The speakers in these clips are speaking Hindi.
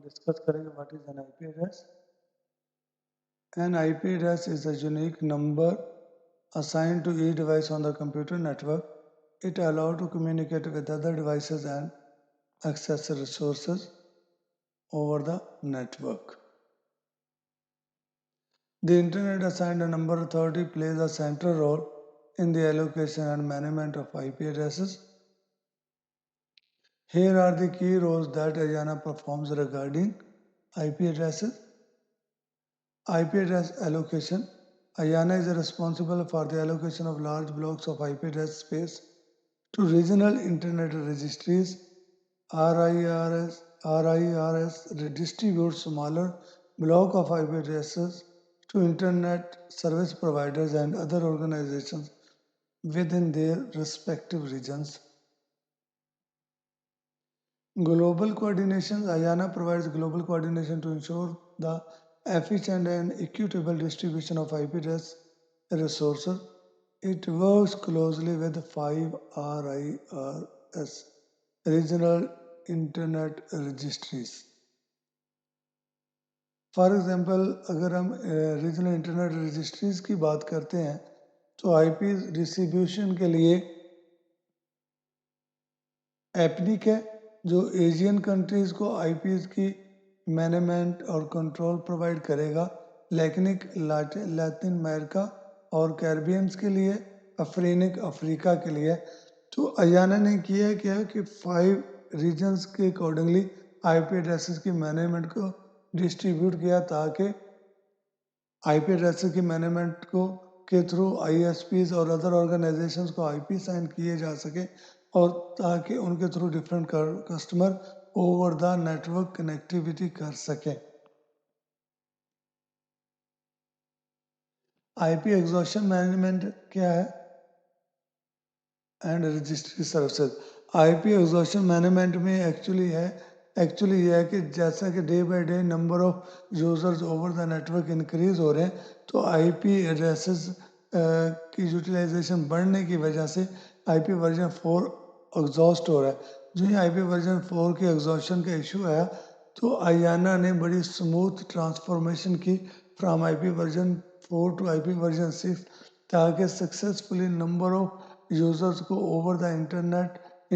डिस्कस करेंगे what is an IP address. An IP address is a unique number assigned to each device on the computer network. It allows to communicate with other devices and access resources over the network. The Internet assigned a number authority plays a central role in the allocation and management of IP addresses. Here are the key roles that IANA performs regarding IP addresses. IP address allocation. IANA is responsible for the allocation of large blocks of IP address space to regional internet registries. RIRS distributes smaller block of IP addresses to internet service providers and other organizations within their respective regions. Global coordination. IANA provides global coordination to ensure the efficient and equitable distribution of IP address resources. It works closely with 5 RIRS regional internet registries. For example अगर हम रीजनल इंटरनेट रजिस्ट्रीज की बात करते हैं तो आईपी डिस्ट्रीब्यूशन के लिए एपनिक है जो एशियन कंट्रीज को आईपीज की मैनेजमेंट और कंट्रोल प्रोवाइड करेगा। लैटिनिक लैटिन अमेरिका और कैरिबियंस के लिए, अफ्रीनिक अफ्रीका के लिए। तो अयाना ने किया क्या कि 5 रीजन्स के अकॉर्डिंगली आईपी एड्रेसेस की मैनेजमेंट को डिस्ट्रीब्यूट किया ताकि आईपी एड्रेसेस की मैनेजमेंट को के थ्रू आईएसपीज और अदर ऑर्गेनाइजेशंस को आईपी साइन किए जा सके और ताकि उनके through different customer over the network connectivity कर सके। आईपी एग्जॉशन मैनेजमेंट क्या है and registry services. IP exhaustion management में एक्चुअली यह है कि जैसा कि day by day number of users over the network increase हो रहे हैं तो आईपी एड्रेसेस की यूटिलाइजेशन बढ़ने की वजह से आईपी वर्जन 4 एग्जॉस्ट हो रहा है। जो ये आईपी वर्जन 4 के एग्जॉशन का इशू आया तो आयाना ने बड़ी स्मूथ ट्रांसफॉर्मेशन की from IP version 4 to IP version 6 ताकि सक्सेसफुली नंबर ऑफ यूजर्स को ओवर द इंटरनेट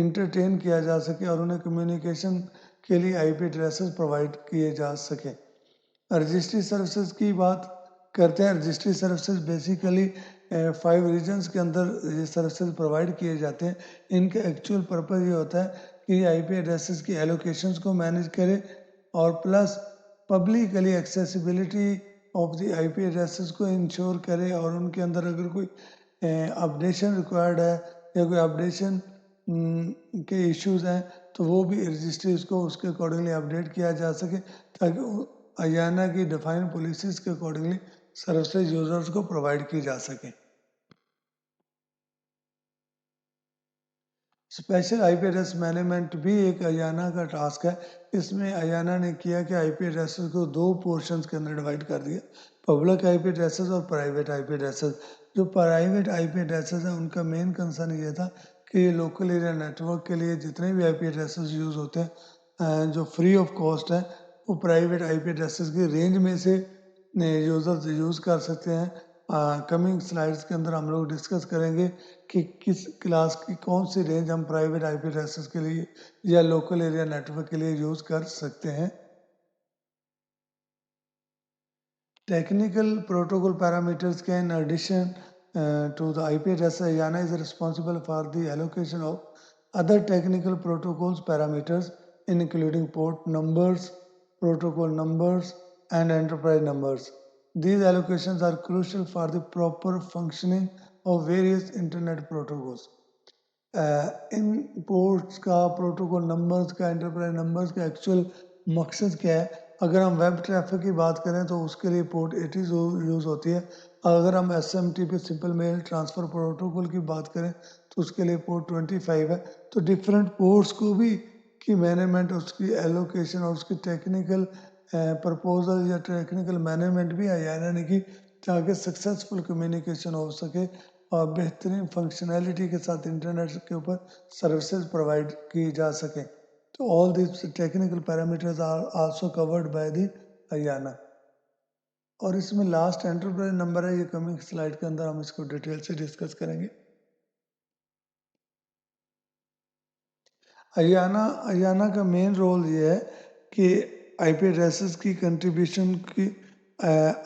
इंटरटेन किया जा सके और उन्हें कम्युनिकेशन के लिए आईपी एड्रेसेस प्रोवाइड किए जा सके। रजिस्ट्री सर्विसेज की बात करते हैं। रजिस्ट्री सर्विसेज बेसिकली 5 रीजन्स के अंदर ये सर्विसेज प्रोवाइड किए जाते हैं। इनका एक्चुअल पर्पस ये होता है कि आईपी एड्रेसेस की एलोकेशंस को मैनेज करे और plus publicly accessibility of the IP addresses को इंश्योर करे और उनके अंदर अगर कोई अपडेशन रिक्वायर्ड है या कोई अपडेशन के इश्यूज हैं तो वो भी रजिस्ट्रीज को उसके अकॉर्डिंगली अपडेट किया जा सके ताकि अयाना की डिफाइंड पॉलिसीज के अकॉर्डिंगली सर्विसेज यूजर्स को प्रोवाइड की जा सके। स्पेशल आईपी एड्रेस मैनेजमेंट भी एक अयाना का टास्क है। इसमें अयाना ने किया कि आईपी एड्रेसेस को 2 पोर्शंस के अंदर डिवाइड कर दिया, पब्लिक आईपी एड्रेसेस और प्राइवेट आईपी एड्रेसेस। जो प्राइवेट आईपी एड्रेसेस हैं उनका मेन कंसर्न ये था कि लोकल एरिया नेटवर्क के लिए जितने भी आईपी एड्रेसेस यूज़ होते हैं जो फ्री ऑफ कॉस्ट है वो प्राइवेट आईपी एड्रेसेस की रेंज में से यूज़र्स यूज़ कर सकते हैं। कमिंग स्लाइड्स के अंदर हम लोग डिस्कस करेंगे कि किस क्लास की कौन सी रेंज हम प्राइवेट आईपी एड्रेसेस के लिए या लोकल एरिया नेटवर्क के लिए यूज़ कर सकते हैं। Technical protocol parameters can addition to the IP address. IANA is responsible for the allocation of other technical protocols parameters including port numbers, protocol numbers and enterprise numbers. These allocations are crucial for the proper functioning of various internet protocols. In ports का, प्रोटोकॉल नंबर्स का, एंटरप्राइज नंबर्स का एक्चुअल मकसद क्या है। अगर हम वेब ट्रैफिक की बात करें तो उसके लिए पोर्ट 80 यूज़ होती है। अगर हम SMTP simple mail transfer protocol की बात करें तो उसके लिए पोर्ट 25 है। तो डिफरेंट पोर्ट्स को भी की मैनेजमेंट, उसकी एलोकेशन और उसकी टेक्निकल प्रपोजल या टेक्निकल मैनेजमेंट भी आयाना ने की ताकि सक्सेसफुल कम्युनिकेशन हो सके और बेहतरीन फंक्शनैलिटी के साथ इंटरनेट के ऊपर सर्विसेज प्रोवाइड की जा सके। तो all these technical parameters are also covered by the IANA. और इसमें लास्ट एंटरप्राइज नंबर है, ये कमिंग स्लाइड के अंदर हम इसको डिटेल से डिस्कस करेंगे। अयाना का मेन रोल ये है कि आईपी एड्रेसेस की कंट्रीब्यूशन की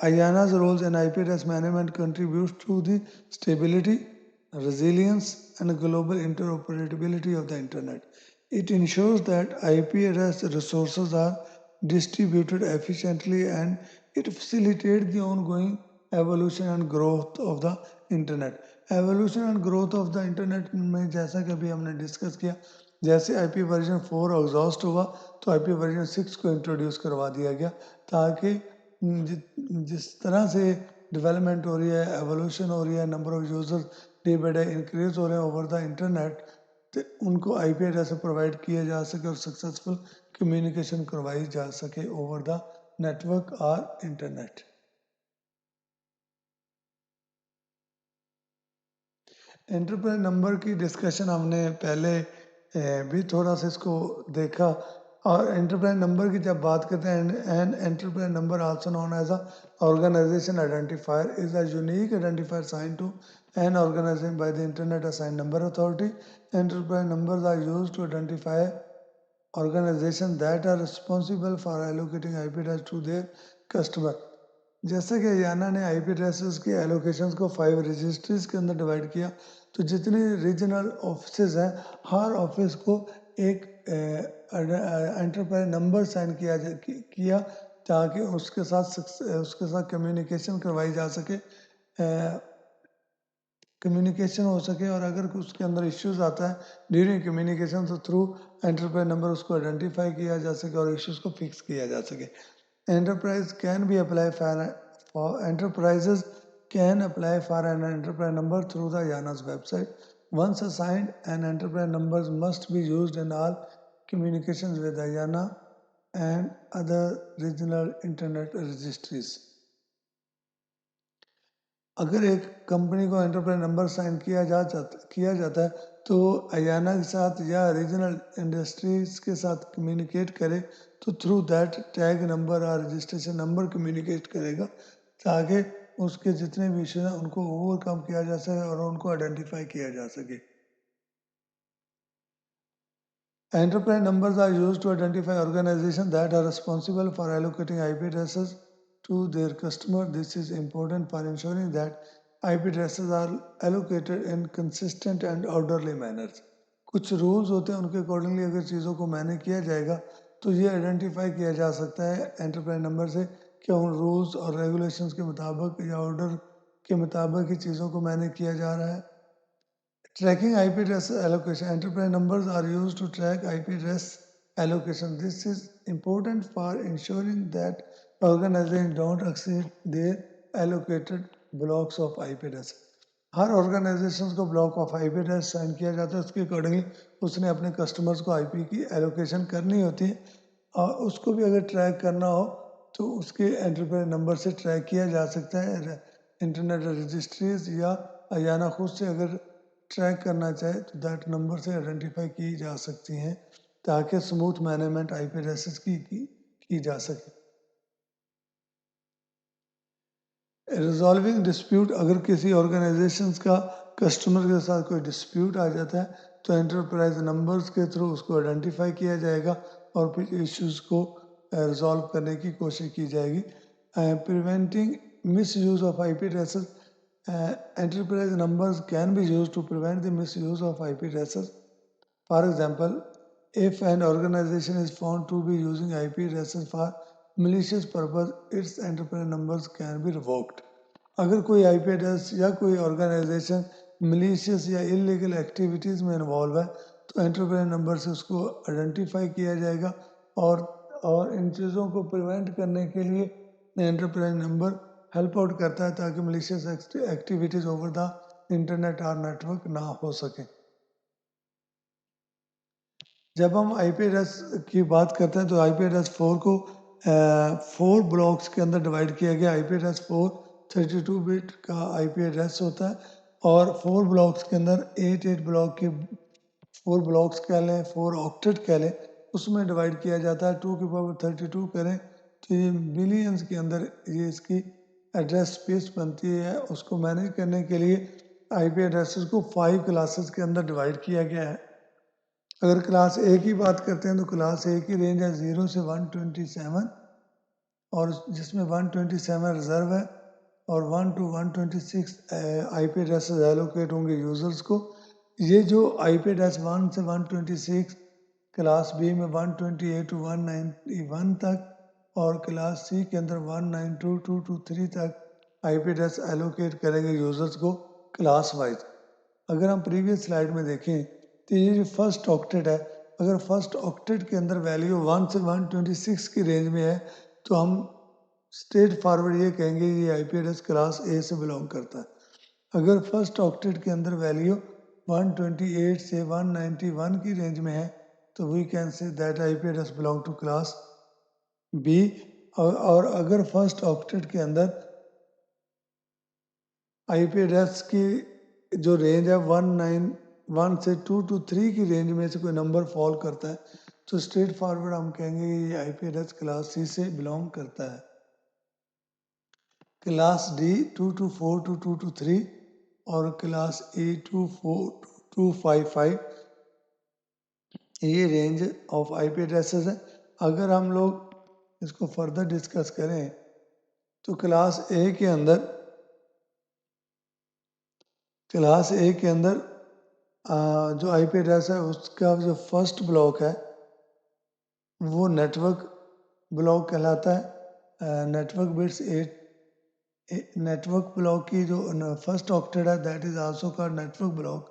अयाना's roles in IP address management contributes to the stability, resilience and global interoperability of the internet. It ensures that IP address resources are distributed efficiently and it facilitates the ongoing evolution and growth of the internet. Evolution and growth of the internet में जैसा कि अभी हमने डिस्कस किया, जैसे आईपी वर्जन 4 एग्जॉस्ट हुआ तो आईपी वर्जन 6 को इंट्रोड्यूस करवा दिया गया, ताकि जिस तरह से डेवलपमेंट हो रही है, एवोल्यूशन हो रही है, number of users day by day increase हो रहे हैं ओवर द इंटरनेट, तो उनको आईपी एड्रेस प्रोवाइड किया जा सके और सक्सेसफुल कम्युनिकेशन करवाई जा सके ओवर द नेटवर्क और इंटरनेट। एंटरप्राइज नंबर की डिस्कशन हमने पहले भी थोड़ा सा इसको देखा, और एंटरप्राइज नंबर की जब बात करते हैं, an enterprise number also known as a organization identifier is a unique identifier sign to an organization by the internet assign number authority. Enterprise numbers are used to identify organization that are responsible for allocating IP address to their customer. जैसे कि याना ने आईपी एड्रेसेस के एलोकेशंस को 5 रजिस्ट्रीज के अंदर डिवाइड किया, तो जितने रीजनल ऑफिसेज हैं, हर ऑफिस को एक एंटरप्राइज नंबर साइन किया ताकि उसके साथ कम्युनिकेशन करवाई जा सके, कम्युनिकेशन हो सके, और अगर उसके अंदर इश्यूज आता है ड्यूरिंग कम्युनिकेशन तो थ्रू एंटरप्राइज नंबर उसको आइडेंटिफाई किया जा सके और इश्यूज को फिक्स किया जा सके। Enterprise can be applied for enterprises can apply for an enterprise number through the IANA's website. Once assigned, an enterprise numbers must be used in all communications with IANA and other regional internet registries. अगर एक कंपनी को एंटरप्राइज नंबर साइन किया जाता है तो अयाना के साथ या रीजनल इंडस्ट्रीज के साथ कम्युनिकेट करे, तो थ्रू दैट टैग नंबर और रजिस्ट्रेशन नंबर कम्युनिकेट करेगा ताकि उसके जितने भी इशू हैं उनको ओवरकम किया जा सके और उनको आइडेंटिफाई किया जा सके। Enterprise numbers are used to identify organization that are responsible for allocating IP addresses to their customer. This is important for ensuring that IP addresses are allocated in consistent and orderly manners. कुछ रूल्स होते हैं, उनके अकॉर्डिंगली अगर चीज़ों को मैनेज किया जाएगा तो ये आइडेंटिफाई किया जा सकता है एंटरप्राइज नंबर से कि उन रूल्स और रेगुलेशंस के मुताबिक या ऑर्डर के मुताबिक ही चीज़ों को मैनेज किया जा रहा है। Tracking IP address allocation. Enterprise numbers are used to track IP address allocation. This is important for ensuring that organizations don't exceed their allocated blocks of IP address. हर ऑर्गेनाइजेशन को block of IP address sign किया जाता है, उसके अकॉर्डिंगली उसने अपने कस्टमर्स को आईपी की एलोकेशन करनी होती है, और उसको भी अगर ट्रैक करना हो तो उसके एंटरप्राइज नंबर से ट्रैक किया जा सकता है। इंटरनेट रजिस्ट्रीज या अयाना खुद से अगर ट्रैक करना चाहे तो दैट नंबर से आइडेंटिफाई की जा सकती हैं ताकि स्मूथ मैनेजमेंट आईपी एड्रेसेस की जा सके। रिजॉल्विंग डिस्प्यूट, अगर किसी ऑर्गेनाइजेशन का कस्टमर के साथ कोई डिस्प्यूट आ जाता है तो एंटरप्राइज नंबर्स के थ्रू उसको आइडेंटिफाई किया जाएगा और फिर इश्यूज को रिजॉल्व करने की कोशिश की जाएगी। Preventing miss use of IP addresses, enterprise numbers can be used to prevent the misuse of IP addresses. For example, if an organization is found to be using IP addresses for malicious purpose, its enterprise numbers can be revoked. अगर कोई IP address या कोई organization malicious या illegal activities में involve है तो enterprise number से उसको identify किया जाएगा, और इन चीज़ों को prevent करने के लिए enterprise number हेल्प आउट करता है ताकि malicious activities over the internet और नेटवर्क ना हो सके। जब हम आईपी एड्रेस की बात करते हैं तो आईपी एड्रेस 4 को 4 ब्लॉक्स के अंदर डिवाइड किया गया। आईपी एड्रेस 4 32 बिट का आईपी एड्रेस होता है, और 4 ब्लॉक्स के अंदर 8 ब्लॉक के 4 ब्लॉक्स कह लें, 4 ऑक्टेट कह लें, उसमें डिवाइड किया जाता है। 2 की पावर 32 करें तो ये बिलियंस के अंदर ये इसकी एड्रेस स्पेस बनती है। उसको मैनेज करने के लिए आईपी एड्रेसेस को 5 क्लासेस के अंदर डिवाइड किया गया है। अगर क्लास ए की बात करते हैं तो क्लास ए की रेंज है 0 से 127 और जिसमें 127 रिजर्व है और 1 to 126 आईपी एड्रेसेस एलोकेट होंगे यूजर्स को। ये जो आईपी एड्रेस 1 से 126 क्लास बी में 128 to 191 तक और क्लास सी के अंदर 192 तक आईपी एड्रेस एलोकेट करेंगे यूजर्स को क्लास वाइज। अगर हम प्रीवियस स्लाइड में देखें तो ये जो फर्स्ट ऑक्टेट है, अगर फर्स्ट ऑक्टेट के अंदर वैल्यू 1 से 126 की रेंज में है तो हम स्ट्रेट फॉरवर्ड ये कहेंगे ये आईपी एड्रेस क्लास ए से बिलोंग करता है। अगर फर्स्ट ऑक्टेट के अंदर वैल्यू 128 से 191 की रेंज में है तो we can say that IP address belong to class B. और अगर फर्स्ट ऑक्टेट के अंदर आईपी एड्रेस की जो रेंज है 191 से 223 की रेंज में से कोई नंबर फॉल करता है तो स्ट्रेट फॉरवर्ड हम कहेंगे ये आईपी एड्रेस क्लास सी से बिलोंग करता है। क्लास डी 224 to 223 और क्लास ए 24 to 255 ये रेंज ऑफ आईपी एड्रेसेस है। अगर हम लोग इसको फर्दर डिस्कस करें तो क्लास ए के अंदर जो आईपी एड्रेस है उसका जो फर्स्ट ब्लॉक है वो नेटवर्क ब्लॉक कहलाता है। नेटवर्क बिट्स 8 नेटवर्क ब्लॉक की जो फर्स्ट ऑक्टेट है that is also called network block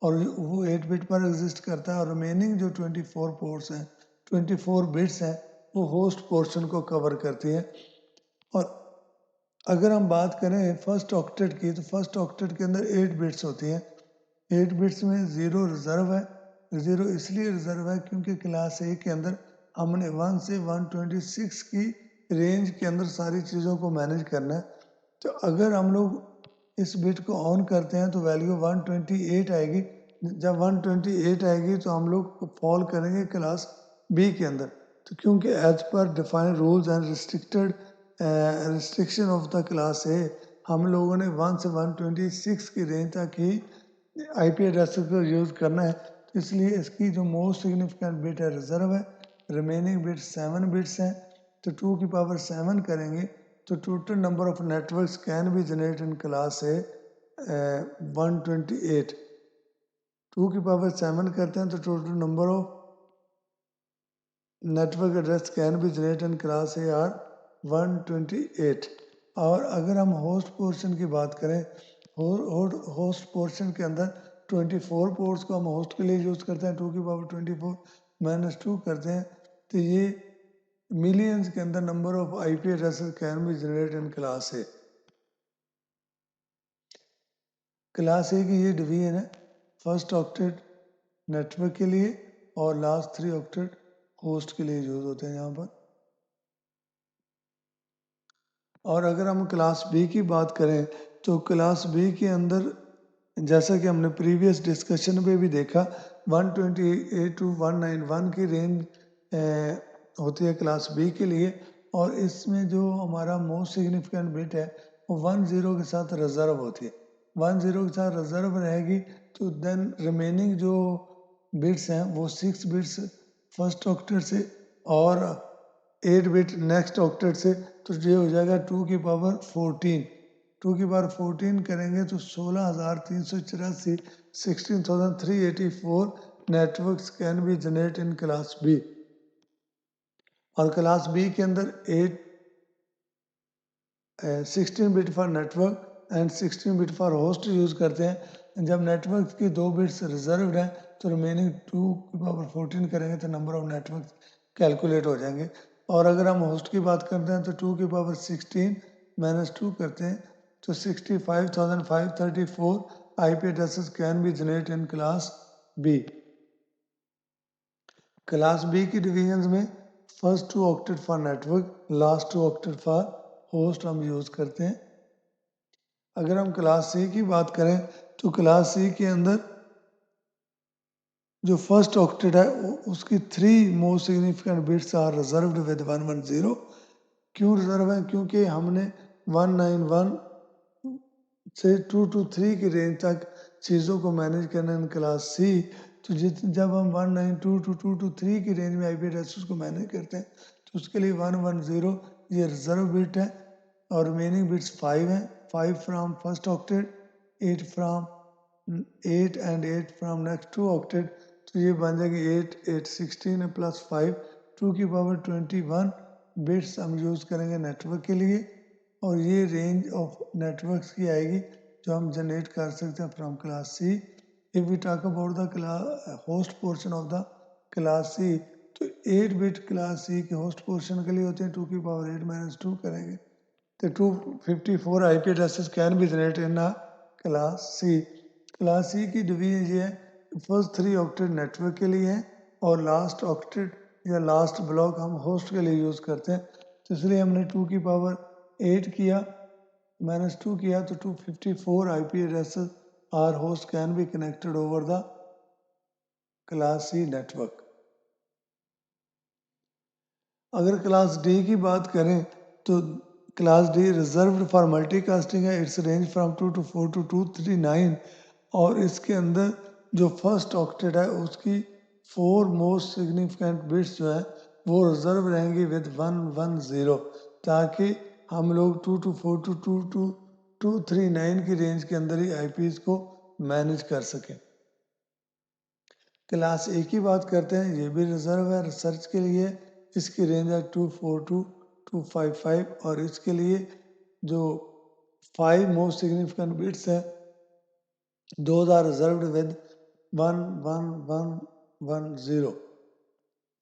और वो 8 बिट पर एग्जिस्ट करता है और रिमेनिंग जो 24 पोर्ट्स हैं 24 बिट्स हैं वो होस्ट पोर्शन को कवर करती है। और अगर हम बात करें फर्स्ट ऑक्टेट की तो फर्स्ट ऑक्टेट के अंदर 8 बिट्स होती हैं। 8 बिट्स में 0 रिजर्व है। 0 इसलिए रिजर्व है क्योंकि क्लास ए के अंदर हमने 1 से 126 की रेंज के अंदर सारी चीज़ों को मैनेज करना है। तो अगर हम लोग इस बिट को ऑन करते हैं तो वैल्यू 128 आएगी। जब 128 आएगी तो हम लोग फॉल करेंगे क्लास बी के अंदर। तो क्योंकि as per defined rules and restriction of the class A हम लोगों ने 1 से 126 की रेंज तक ही आईपी एड्रेस को यूज़ करना है तो इसलिए इसकी जो मोस्ट सिग्निफिकेंट बिट है रिजर्व है। रिमेनिंग बिट 7 बिट्स हैं तो 2 की पावर 7 करेंगे तो total number of networks can be generate in class A 128। 2 की पावर 7 करते हैं तो total number of network address can be generate in class A R 128। और अगर हम होस्ट पोर्शन की बात करें होस्ट पोर्शन के अंदर 24 पोर्ट्स को हम होस्ट के लिए यूज़ करते हैं। 2 की पावर 24 माइनस 2 करते हैं तो ये मिलियंस के अंदर number of IP addresses can be generate in class A. Class ए की ये डिवीजन है फर्स्ट ऑक्टेट नेटवर्क के लिए और लास्ट 3 ऑक्टेट होस्ट के लिए यूज होते हैं यहाँ पर। और अगर हम क्लास बी की बात करें तो क्लास बी के अंदर जैसा कि हमने प्रीवियस डिस्कशन में भी देखा 128 to 191 की रेंज होती है क्लास बी के लिए और इसमें जो हमारा मोस्ट सिग्निफिकेंट बिट है वो 10 के साथ रिजर्व होती है। 10 के साथ रिजर्व रहेगी तो देन रिमेनिंग जो बिट्स हैं वो 6 बिट्स फर्स्ट ऑक्टेट से और 8 बिट नेक्स्ट ऑक्टेट से तो ये हो जाएगा 2 की पावर 14। 2 की पावर 14 करेंगे तो 16,384 16,384 networks can be generate in class B. और क्लास बी के अंदर 16 bit for network and 16 bit for host use करते हैं। जब नेटवर्क की 2 बिट्स रिजर्व हैं तो रिमेनिंग 2 की पावर 14 करेंगे तो नंबर ऑफ नेटवर्क कैलकुलेट हो जाएंगे। और अगर हम होस्ट की बात करते हैं तो 2 की पावर 16 माइनस 2 करते हैं तो 65,534 IP addresses can be generate in class B. Class B की डिवीजन में first 2 octet for network last 2 octet for host हम यूज करते हैं। अगर हम क्लास सी की बात करें तो क्लास सी के अंदर जो फर्स्ट ऑक्टेट है उसकी 3 most significant bits are reserved with 110। क्यों रिजर्व है? क्योंकि हमने 191 से 223 की रेंज तक चीज़ों को मैनेज करना इन क्लास सी। तो जब हम 192 टू 223 की रेंज में आईपी एड्रेसेस को मैनेज करते हैं तो उसके लिए 110 ये रिजर्व बिट है और रिमेनिंग बिट्स 5 हैं। 5 from first octet, 8 from 8 and 8 from next 2 octet. तो ये बन जाएगी 8 8 16 प्लस 5 2 की पावर 21 बिट्स हम यूज़ करेंगे नेटवर्क के लिए। और ये रेंज ऑफ नेटवर्क्स की आएगी जो हम जनरेट कर सकते हैं from class C. If we talk about the class host portion of the class C, तो 8 बिट क्लास सी के होस्ट पोर्शन के लिए होते हैं 2 की पावर 8 माइनस 2 करेंगे तो 254 IP addresses can be generate in class C. Class C की डिवीजन ये है, फर्स्ट 3 ऑक्टेट नेटवर्क के लिए है और लास्ट ऑक्टेट या लास्ट ब्लॉक हम होस्ट के लिए यूज़ करते हैं। तो इसलिए हमने 2 की पावर 8 किया माइनस 2 किया तो 254 IP addresses are host can be connected over the class C network. अगर क्लास डी की बात करें तो class D reserved for multicasting है। इट्स रेंज फ्रॉम 224 टू 239 और इसके अंदर जो फर्स्ट ऑक्टेट है उसकी 4 मोस्ट सिग्निफिकेंट बिट्स जो है वो रिजर्व रहेंगी विद 110 ताकि हम लोग 224 टू 239 की रेंज के अंदर ही आईपीज को मैनेज कर सकें। क्लास ए की बात करते हैं, ये भी रिजर्व है रिसर्च के लिए। इसकी रेंज है 242 255 और इसके लिए जो 5 मोस्ट सिग्निफिकेंट बिट्स है दोज आर रिजर्व्ड विद 11110।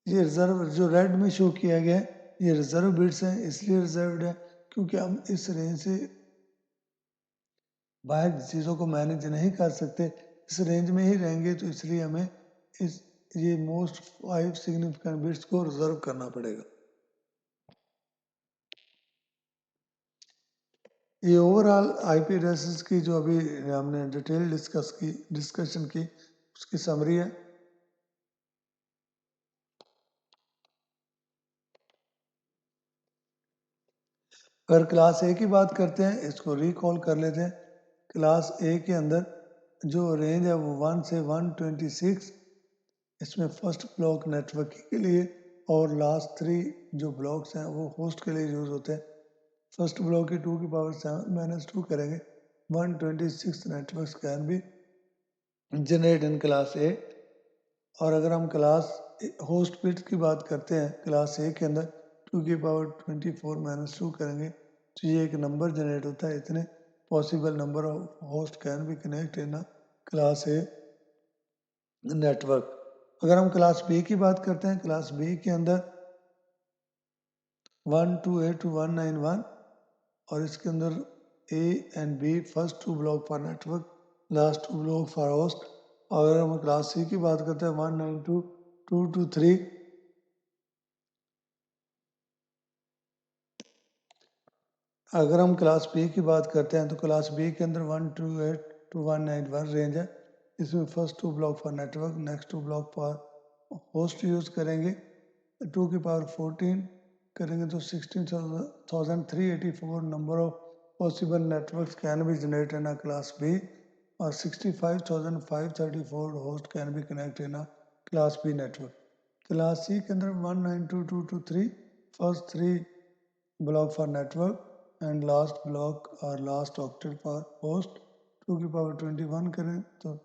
ये रिजर्व जो रेड में शो किया गया है ये रिजर्व बिट्स हैं, इसलिए रिजर्व्ड है क्योंकि हम इस रेंज से बाहर चीज़ों को मैनेज नहीं कर सकते, इस रेंज में ही रहेंगे तो इसलिए हमें इस ये मोस्ट 5 सिग्निफिकेंट बिट्स को रिजर्व करना पड़ेगा। ये ओवरऑल आईपी एड्रेसेस की जो अभी हमने डिटेल डिस्कशन की उसकी समरी है। अगर क्लास ए की बात करते हैं, इसको रिकॉल कर लेते हैं। क्लास ए के अंदर जो रेंज है वो 1 से 126, इसमें फर्स्ट ब्लॉक नेटवर्किंग के लिए और लास्ट 3 जो ब्लॉक्स हैं वो होस्ट के लिए यूज़ होते हैं। फर्स्ट ब्लॉक की 2 की पावर 7 माइनस 2 करेंगे 126 networks can be generate in class ए। और अगर हम क्लास होस्ट बिट्स की बात करते हैं क्लास ए के अंदर 2 की पावर 24 माइनस 2 करेंगे तो ये एक नंबर जनरेट होता है। इतने possible number of host can be connect in class a network. अगर हम क्लास बी की बात करते हैं क्लास बी के अंदर 128 टू 191 और इसके अंदर A and B first 2 block for network last 2 block for host. और अगर हम क्लास सी की बात करते हैं 192 223 अगर हम क्लास बी की बात करते हैं तो क्लास बी के अंदर 128 टू 191 रेंज है। इसमें first 2 block for network next 2 block for host use करेंगे। 2 की पावर 14 करेंगे तो 16,384 number of possible networks can be generate in class B और 65,534 host can be connect in class B network. Class C के अंदर 192.223 first 3 block for network and last block और लास्ट ऑक्टेट फॉर होस्ट 2 की पावर 21 करें तो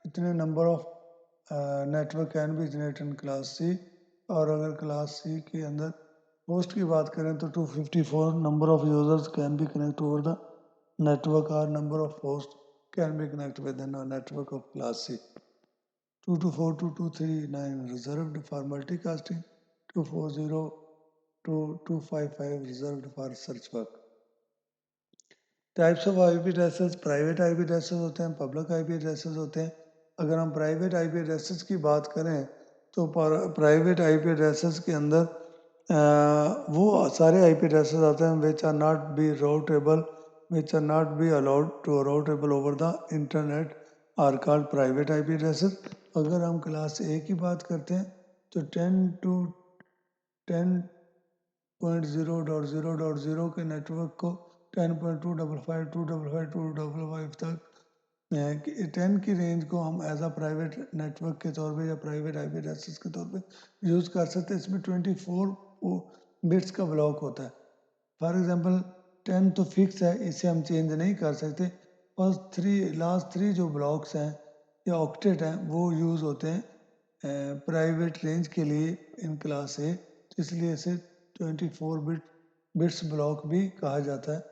इतने number of network can be generate in class C. और अगर क्लास सी के अंदर होस्ट की बात करें तो 254 number of users can be connect over the network or number of hosts can be connected within a network of class C. 224 to 239 reserved for multicasting, 240 to 255 reserved for search work. Types of IP addresses private IP addresses होते हैं, पब्लिक आईपी एड्रेसेस होते हैं। अगर हम प्राइवेट आईपी एड्रेसेस की बात करें तो प्राइवेट आईपी एड्रेसेस के अंदर वो सारे आईपी एड्रेसेस आते हैं which are not be routable which are not be allowed to routable over the internet are called private IP addresses। अगर हम क्लास ए की बात करते हैं तो 10 to 10.0.0.0 के नेटवर्क को 10.255.255.255 तक 10 की रेंज को हम एज अ प्राइवेट नेटवर्क के तौर पे या प्राइवेट आईपी एड्रेसेस के तौर पे यूज़ कर सकते हैं। इसमें 24 बिट्स का ब्लॉक होता है। फॉर एग्जांपल 10 तो फिक्स है, इसे हम चेंज नहीं कर सकते। फर्स्ट लास्ट थ्री जो ब्लॉक्स हैं या ऑक्टेट हैं वो यूज़ होते हैं प्राइवेट रेंज के लिए इन क्लास ए, तो इसलिए इसे 24 बिट्स ब्लॉक भी कहा जाता है।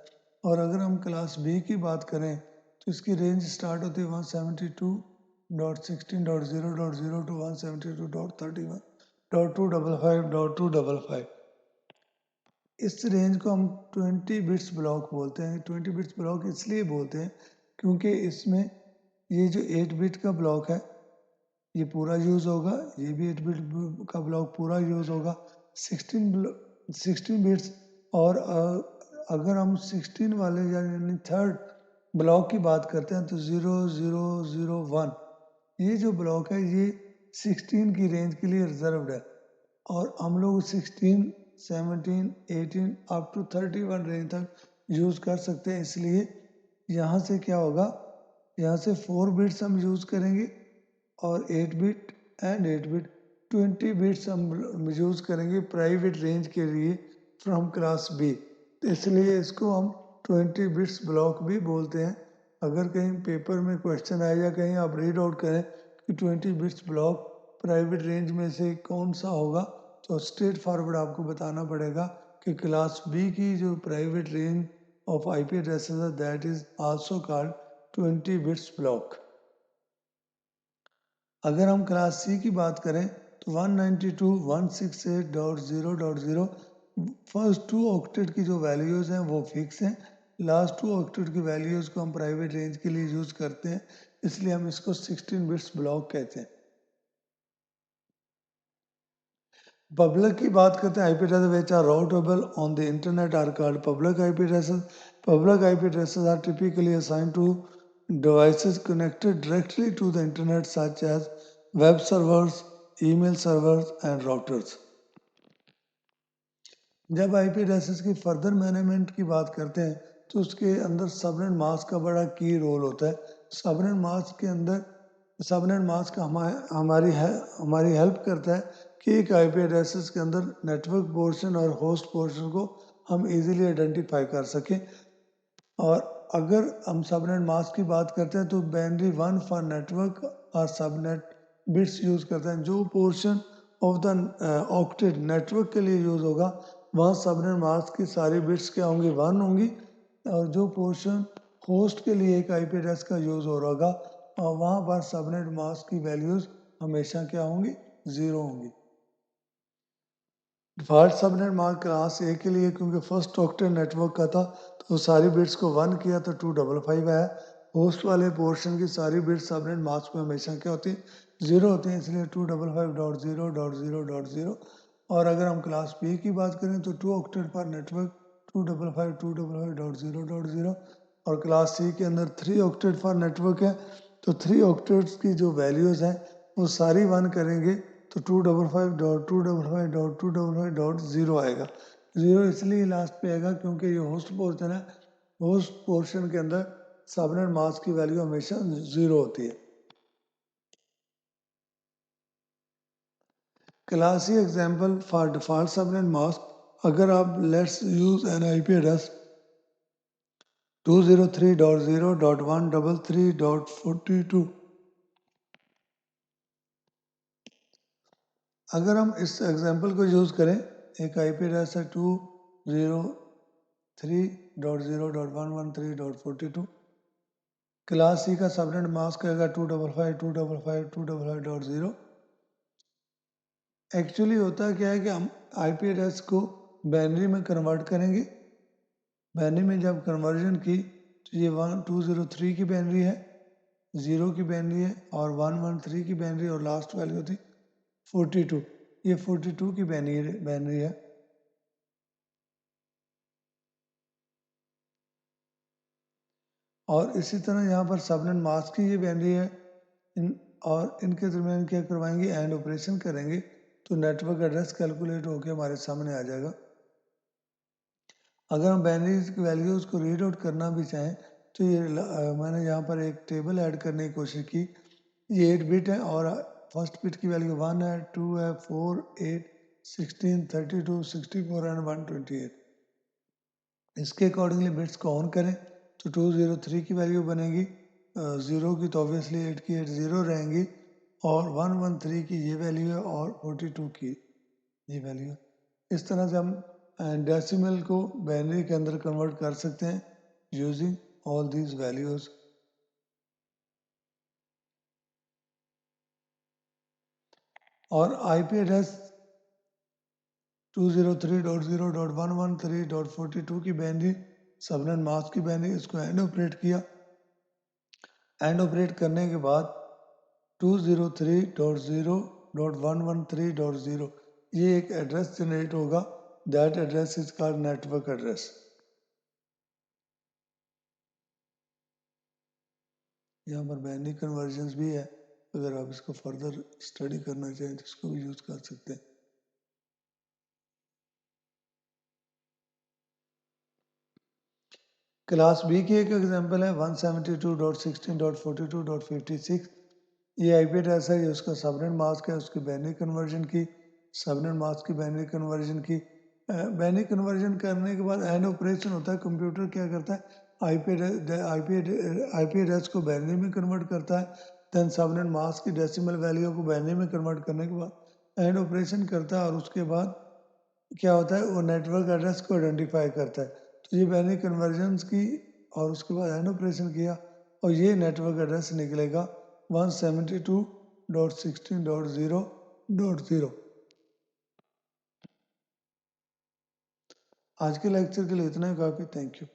और अगर हम क्लास बी की बात करें तो इसकी रेंज स्टार्ट होती है 172.16.0.0 टू 172.31.255.255। इस रेंज को हम 20 बिट्स ब्लॉक बोलते हैं। 20 बिट्स ब्लॉक इसलिए बोलते हैं क्योंकि इसमें ये जो 8 बिट का ब्लॉक है ये पूरा यूज़ होगा, ये भी 8 बिट का ब्लॉक पूरा यूज़ होगा। 16 बिट्स और अगर हम 16 वाले यानी थर्ड ब्लॉक की बात करते हैं तो 0001 ये जो ब्लॉक है ये 16 की रेंज के लिए रिजर्व्ड है और हम लोग 16, 17, 18 अप टू 31 रेंज तक यूज़ कर सकते हैं। इसलिए यहाँ से क्या होगा, यहाँ से 4 बिट्स हम यूज़ करेंगे और 8 बिट एंड 8 बिट 20 बिट्स हम यूज़ करेंगे प्राइवेट रेंज के लिए फ्रॉम क्लास बी, तो इसलिए इसको हम 20 बिट्स ब्लॉक भी बोलते हैं। अगर कहीं पेपर में क्वेश्चन आए या कहीं आप रीड आउट करें कि 20 बिट्स ब्लॉक प्राइवेट रेंज में से कौन सा होगा, तो स्ट्रेट फॉरवर्ड आपको बताना पड़ेगा कि क्लास बी की जो private range of IP addresses है that is also called 20 bits block. अगर हम क्लास सी की बात करें तो 192.168.0.0 फर्स्ट टू ऑक्टेट की जो वैल्यूज़ हैं वो फिक्स हैं, लास्ट टू ऑक्टेट की वैल्यूज़ को हम प्राइवेट रेंज के लिए यूज़ करते हैं, इसलिए हम इसको 16 बिट्स ब्लॉक कहते हैं। पब्लिक की बात करते हैं IP addresses which are routable on the internet are called public IP addresses. Public IP addresses are typically assigned to devices connected directly to the internet such as web servers, email servers and routers। जब आईपी एड्रेसेस की फर्दर मैनेजमेंट की बात करते हैं तो उसके अंदर सबनेट मास्क का बड़ा की रोल होता है। सबनेट मास्क के अंदर सबनेट मास्क हमारी हेल्प करता है कि एक आईपी एड्रेसेस के अंदर नेटवर्क पोर्शन और होस्ट पोर्शन को हम इजीली आइडेंटिफाई कर सकें। और अगर हम सबनेट मास्क की बात करते हैं तो बाइनरी 1 फॉर नेटवर्क और सबनेट बिट्स यूज़ करते हैं। जो portion of the octet network के लिए यूज़ होगा वहाँ सबनेट मास्क की सारी बिट्स क्या होंगी, 1 होंगी, और जो पोर्शन होस्ट के लिए एक आईपी एड्रेस का यूज़ हो रहा होगा और वहाँ पर सबनेट मास्क की वैल्यूज़ हमेशा क्या होंगी, 0 होंगी। डिफ़ॉल्ट सबनेट मास्क क्लास ए के लिए क्योंकि फर्स्ट ऑक्टेट नेटवर्क का था तो सारी बिट्स को 1 किया तो 255 आया। होस्ट वाले पोर्शन की सारी बिट्स सबनेट मास्क में हमेशा क्या होती है, 0 होती है, इसलिए 255.0.0.0। और अगर हम क्लास बी की बात करें तो 2 ऑक्टेट पर नेटवर्क 255.255.0.0 और क्लास सी के अंदर 3 ऑक्टेट फॉर नेटवर्क है, तो 3 ऑक्टेट्स की जो वैल्यूज़ हैं वो सारी 1 करेंगे तो 255.255.255.0 आएगा। 0 इसलिए लास्ट पे आएगा क्योंकि ये होस्ट पोर्शन है, होस्ट पोर्शन के अंदर सबनेट मास्क की वैल्यू हमेशा 0 होती है। Class C example for default subnet mask, अगर आप let's use an IP address 203.0.133.42, अगर हम इस एग्जाम्पल को यूज़ करें, एक आईपी एड्रेस है 203.0.113.42, क्लास सी का सबनेट मास्क आएगा 255.255.255.0। एक्चुअली होता क्या है कि हम आईपी एड्रेस को बाइनरी में कन्वर्ट करेंगे। बाइनरी में जब कन्वर्जन की तो ये 203 की बाइनरी है, 0 की बाइनरी है और 113 की बाइनरी और लास्ट वैल्यू थी 42, ये 42 की बाइनरी है। और इसी तरह यहाँ पर सबनेट मास्क की ये बाइनरी है, और इनके दरमियान क्या करवाएंगे, एंड ऑपरेशन करेंगे तो नेटवर्क एड्रेस कैलकुलेट होकर हमारे सामने आ जाएगा। अगर हम बाइनरीज की वैल्यूज़ को रीड आउट करना भी चाहें तो ये मैंने यहाँ पर एक टेबल ऐड करने की कोशिश की। ये 8 बिट है और फर्स्ट बिट की वैल्यू 1 है, 2 है, 4, 8, 16, 32, 64 एंड 128। इसके अकॉर्डिंगली बिट्स को ऑन करें तो 203 की वैल्यू बनेगी, 0 की तो ऑब्वियसली 8 की 8 0 रहेंगी, और 113 की ये वैल्यू है, और 42 की ये वैल्यू है। इस तरह से हम डेसिमल को बाइनरी के अंदर कन्वर्ट कर सकते हैं यूजिंग ऑल दीज वैल्यूज। और आईपी एड्रेस 203.0.113.42 की बाइनरी, सबनेट मास्क की बाइनरी, इसको एंड ऑपरेट किया। एंड ऑपरेट करने के बाद 203.0.113.0 ये एक एड्रेस जनरेट होगा। That address is called network address. यहाँ पर बाइनरी कन्वर्जन्स भी है, अगर आप इसको फर्दर स्टडी करना चाहें तो इसको भी यूज कर सकते हैं। क्लास बी की एक एग्जांपल है 172.16.42.56। ये आईपी एड्रेस है, ये उसका सबनेट मास्क है, उसकी बाइनरी कन्वर्जन की, सबनेट मास्क की बाइनरी कन्वर्जन की। बाइनरी कन्वर्जन करने के बाद एंड ऑपरेशन होता है। कंप्यूटर क्या करता है, आईपी एड्रेस को बाइनरी में कन्वर्ट करता है, देन सबनेट मास्क की डेसिमल वैल्यू को बाइनरी में कन्वर्ट करने के बाद एंड ऑपरेशन करता है, और उसके बाद क्या होता है, वो नेटवर्क एड्रेस को आइडेंटिफाई करता है। तो ये बाइनरी कन्वर्जन्स की और उसके बाद एंड ऑपरेशन किया, और ये नेटवर्क एड्रेस निकलेगा 172.16.0.0। आज के लेक्चर के लिए इतना ही काफ़ी। Thank you.